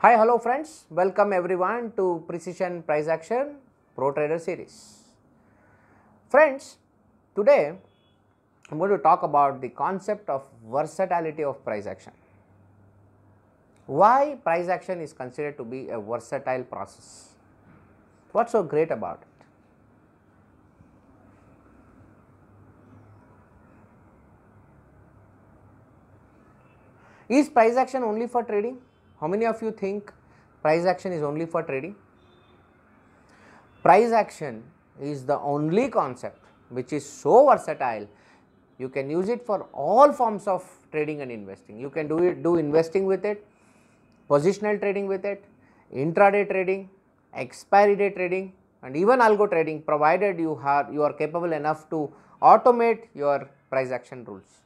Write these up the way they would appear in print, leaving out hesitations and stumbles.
Hi, hello friends, welcome everyone to Precision Price Action Pro Trader series. Friends, today I am going to talk about the concept of versatility of price action. Why price action is considered to be a versatile process? What's so great about it? Is price action only for trading? How many of you think price action is only for trading? Price action is the only concept which is so versatile. You can use it for all forms of trading and investing. You can do investing with it, positional trading with it, intraday trading, expiry day trading, and even algo trading, provided you are capable enough to automate your price action rules.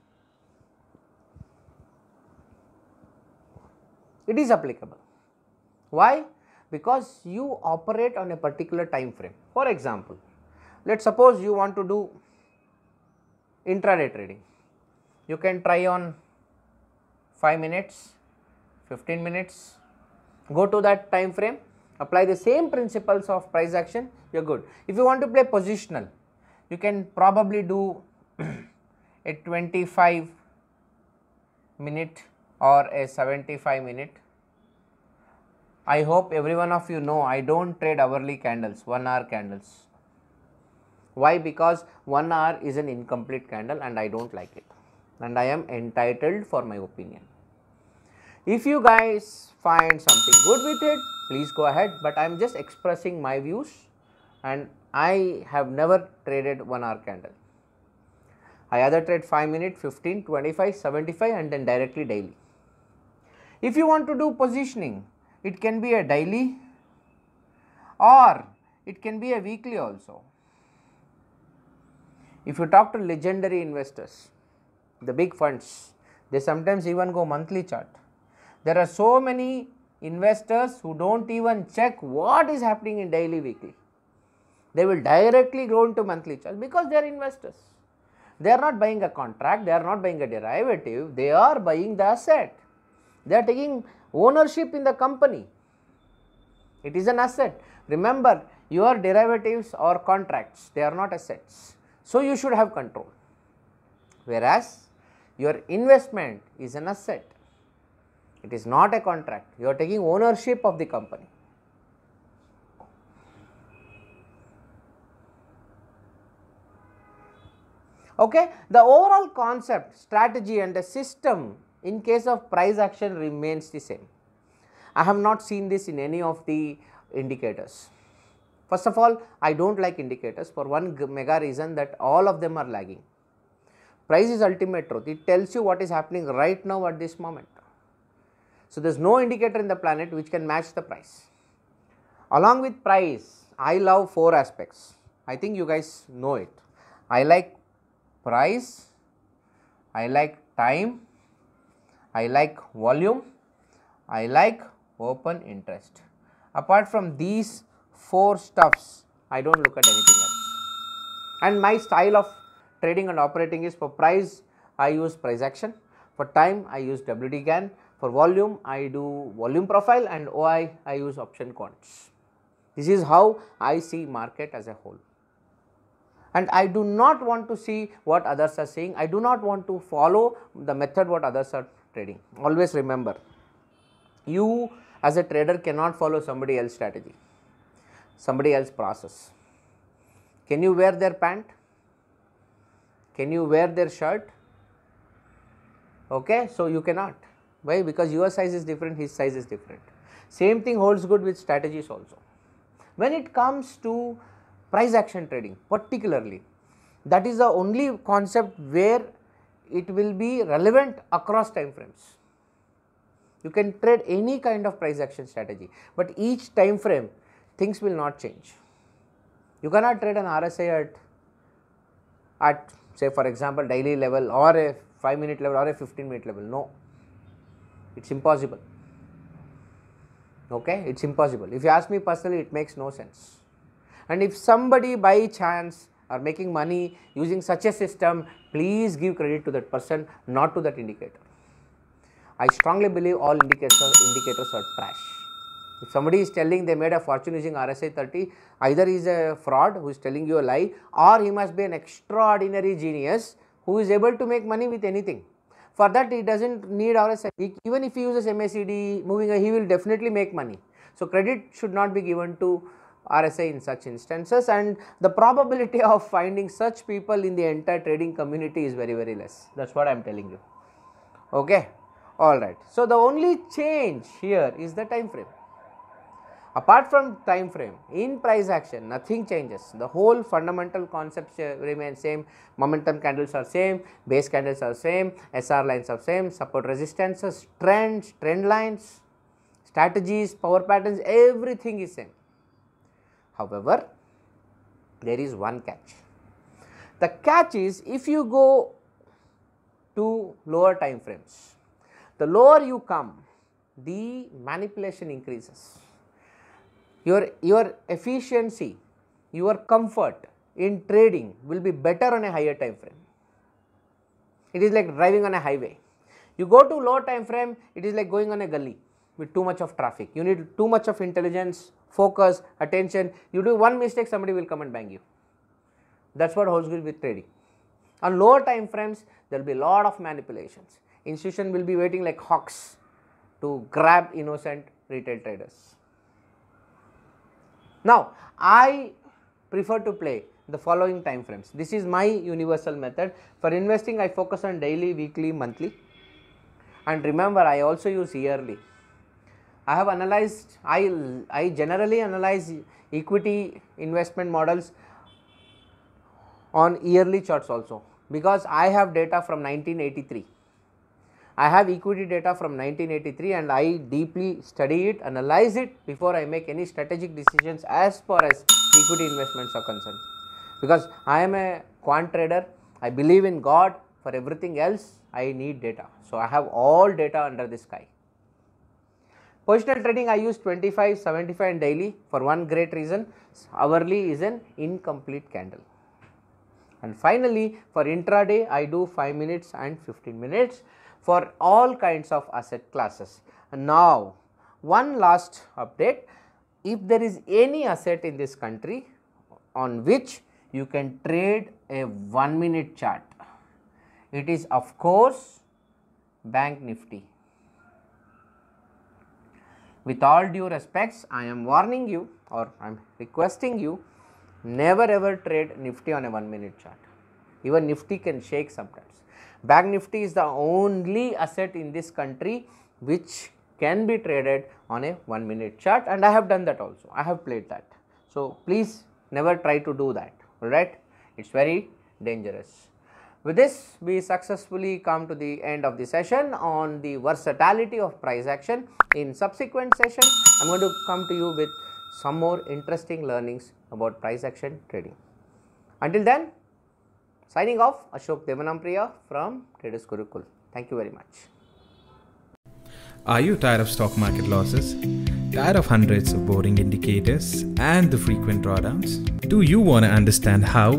It is applicable. Why? Because you operate on a particular time frame. For example, let's suppose you want to do intraday trading. You can try on 5 minutes, 15 minutes, go to that time frame, apply the same principles of price action, you are good. If you want to play positional, you can probably do a 25 minute or a 75 minute. I hope every one of you know I don't trade hourly candles, 1 hour candles. Why? Because 1 hour is an incomplete candle and I don't like it, and I am entitled for my opinion. If you guys find something good with it, please go ahead, but I am just expressing my views, and I have never traded 1 hour candle. I either trade 5 minute, 15, 25, 75 and then directly daily. If you want to do positioning, it can be a daily or it can be a weekly also. If you talk to legendary investors, the big funds, they sometimes even go monthly chart. There are so many investors who don't even check what is happening in daily, weekly. They will directly go into monthly chart because they are investors. They are not buying a contract, they are not buying a derivative, they are buying the asset. They are taking ownership in the company. It is an asset. Remember, your derivatives or contracts, they are not assets. So you should have control. Whereas your investment is an asset. It is not a contract. You are taking ownership of the company. Okay, the overall concept, strategy and the system in case of price action remains the same. I have not seen this in any of the indicators. First of all, I don't like indicators for one mega reason, that all of them are lagging. Price is ultimate truth. It tells you what is happening right now at this moment. So there is no indicator in the planet which can match the price. Along with price, I love 4 aspects. I think you guys know it. I like price, I like time, I like volume, I like open interest. Apart from these 4 stuffs, I don't look at anything else. And my style of trading and operating is: for price, I use price action; for time, I use WD GAN; for volume, I do volume profile; and OI, I use option quants. This is how I see market as a whole. And I do not want to see what others are saying. I do not want to follow the method what others are trading. Always remember, you as a trader cannot follow somebody else's strategy, somebody else's process. Can you wear their pant? Can you wear their shirt? Okay, so you cannot. Why? Because your size is different, his size is different. Same thing holds good with strategies also. When it comes to price action trading particularly, that is the only concept where it will be relevant across time frames. You can trade any kind of price action strategy, but each time frame things will not change. You cannot trade an RSI at say for example daily level or a 5 minute level or a 15 minute level. No, it is impossible. Okay, it is impossible. If you ask me personally, it makes no sense. And if somebody by chance are making money using such a system, please give credit to that person, not to that indicator. I strongly believe all indicators are trash. If somebody is telling they made a fortune using RSI 30, either he is a fraud who is telling you a lie, or he must be an extraordinary genius who is able to make money with anything. For that he does not need RSI. Even if he uses MACD, moving, he will definitely make money. So, credit should not be given to RSI in such instances, and the probability of finding such people in the entire trading community is very, very less. That is what I am telling you. Okay. Alright. So, the only change here is the time frame. Apart from time frame, in price action nothing changes. The whole fundamental concepts remain same. Momentum candles are same, base candles are same, SR lines are same, support resistances, trends, trend lines, strategies, power patterns, everything is same. However, there is one catch. The catch is, if you go to lower time frames, the lower you come, the manipulation increases. Your efficiency, your comfort in trading will be better on a higher time frame. It is like driving on a highway. You go to low time frame, it is like going on a gully with too much of traffic. You need too much of intelligence, focus, attention. You do one mistake, somebody will come and bang you. That is what holds good with trading. On lower time frames, there will be a lot of manipulations. Institution will be waiting like hawks to grab innocent retail traders. Now, I prefer to play the following time frames. This is my universal method. For investing, I focus on daily, weekly, monthly, and remember, I also use yearly. I have analyzed, I generally analyze equity investment models on yearly charts also, because I have data from 1983. I have equity data from 1983 and I deeply study it, analyze it before I make any strategic decisions as far as equity investments are concerned. Because I am a quant trader, I believe in God. For everything else, I need data. So, I have all data under the sky. Positional trading, I use 25, 75 and daily for one great reason. Hourly is an incomplete candle. And finally, for intraday, I do 5 minutes and 15 minutes for all kinds of asset classes. And now, one last update. If there is any asset in this country on which you can trade a 1 minute chart, it is of course Bank Nifty. With all due respects, I am warning you, or I am requesting you, never ever trade Nifty on a 1 minute chart. Even Nifty can shake sometimes. Bank Nifty is the only asset in this country which can be traded on a 1 minute chart, and I have done that also. I have played that. So, please never try to do that, alright. It is very dangerous. With this, we successfully come to the end of the session on the versatility of price action. In subsequent sessions, I am going to come to you with some more interesting learnings about price action trading. Until then, signing off, Ashok Devanampriya from Traders Gurukul. Thank you very much. Are you tired of stock market losses? Tired of hundreds of boring indicators and the frequent drawdowns? Do you want to understand how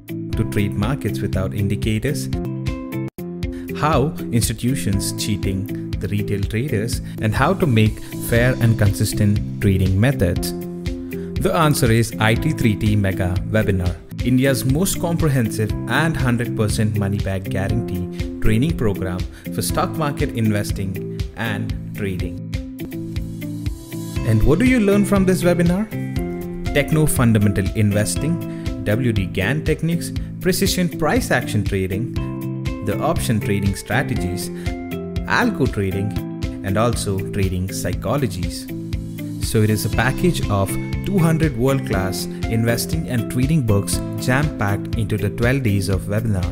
to trade markets without indicators? How institutions cheating the retail traders, and how to make fair and consistent trading methods? The answer is IT3T Mega Webinar, India's most comprehensive and 100% money back guarantee training program for stock market investing and trading. And what do you learn from this webinar? Techno fundamental investing, WD GAN techniques, precision price action trading, the option trading strategies, algo trading, and also trading psychologies. So it is a package of 200 world-class investing and trading books jam-packed into the 12 days of webinar.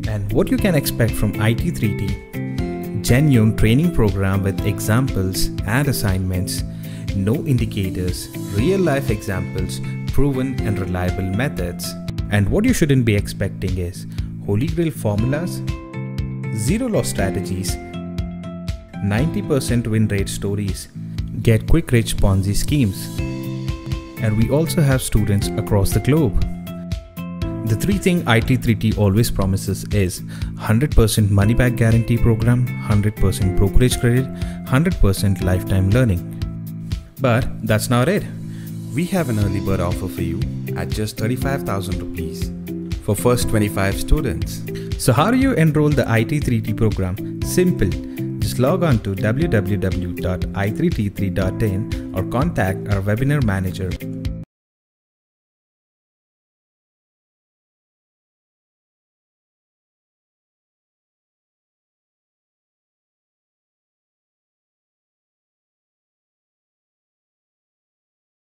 And what you can expect from IT3T: genuine training program with examples and assignments, no indicators, real-life examples, proven and reliable methods. And what you shouldn't be expecting is holy grail formulas, zero loss strategies, 90% win rate stories, get quick rich Ponzi schemes. And we also have students across the globe. The three things IT3T always promises is 100% money back guarantee program, 100% brokerage credit, 100% lifetime learning. But that's not it. We have an early bird offer for you at just 35,000 rupees for first 25 students. So how do you enroll the IT3T program? Simple. Just log on to www.i3t3.in or contact our webinar manager